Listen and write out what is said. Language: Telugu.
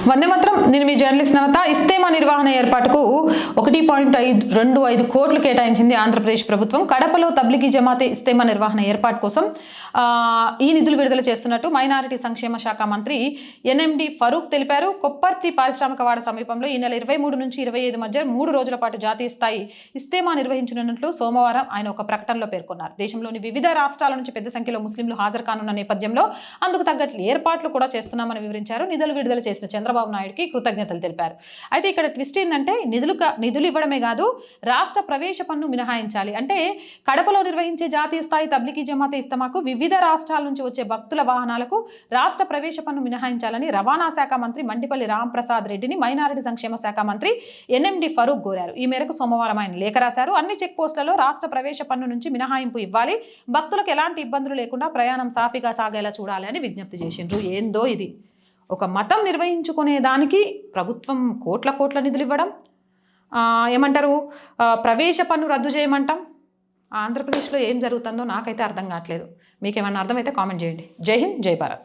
వందే మాత్రం. నేను మీ జర్నలిస్ట్ నవత. ఇస్తేమా నిర్వహణ ఏర్పాటుకు 1.25 కోట్లు కేటాయించింది ఆంధ్రప్రదేశ్ ప్రభుత్వం. కడపలో తబ్లిగీ జమాతే ఇస్తేమా నిర్వహణ ఏర్పాటు కోసం ఈ నిధులు విడుదల చేస్తున్నట్టు మైనారిటీ సంక్షేమ శాఖ మంత్రి ఎన్ఎండి ఫరూక్ తెలిపారు. కొప్పర్తి పారిశ్రామిక వాడ సమీపంలో ఈ నెల 23 నుంచి 25 మధ్య 3 రోజుల పాటు జాతీయ స్థాయి ఇస్తేమా నిర్వహించనున్నట్లు సోమవారం ఆయన ఒక ప్రకటనలో పేర్కొన్నారు. దేశంలోని వివిధ రాష్ట్రాల నుంచి పెద్ద సంఖ్యలో ముస్లింలు హాజరు కానున్న నేపథ్యంలో అందుకు తగ్గట్లు ఏర్పాట్లు కూడా చేస్తున్నామని వివరించారు. నిధులు విడుదల చేసిన చంద్రబాబు నాయుడుకి కృతజ్ఞతలు తెలిపారు. అయితే ఇక్కడ ట్విస్ట్ ఏంటంటే నిధులు ఇవ్వడమే కాదు, రాష్ట్ర ప్రవేశ పన్ను మినహాయించాలి. అంటే కడపలో నిర్వహించే జాతీయ స్థాయి తబ్లిగీ జమాతే ఇస్తమాకు వివిధ రాష్ట్రాల నుంచి వచ్చే భక్తుల వాహనాలకు రాష్ట్ర ప్రవేశ పన్ను మినహాయించాలని రవాణా శాఖ మంత్రి మండిపల్లి రాంప్రసాద్ రెడ్డిని మైనారిటీ సంక్షేమ శాఖ మంత్రి ఎన్ఎండి ఫరూక్ కోరారు. ఈ మేరకు సోమవారం ఆయన లేఖ రాశారు. అన్ని చెక్ పోస్టులలో రాష్ట్ర ప్రవేశ పన్ను నుంచి మినహాయింపు ఇవ్వాలి, భక్తులకు ఎలాంటి ఇబ్బందులు లేకుండా ప్రయాణం సాఫీగా సాగేలా చూడాలి అని విజ్ఞప్తి చేసిండ్రు. ఏందో ఇది, ఒక మతం నిర్వహించుకునే దానికి ప్రభుత్వం కోట్ల నిధులు ఇవ్వడం, ఏమంటారు ప్రవేశ పన్ను రద్దు చేయమంటాం. ఆంధ్రప్రదేశ్లో ఏం జరుగుతుందో నాకైతే అర్థం కావట్లేదు. మీకేమన్నా అర్థమైతే కామెంట్ చేయండి. జై హింద్, జై భారత్.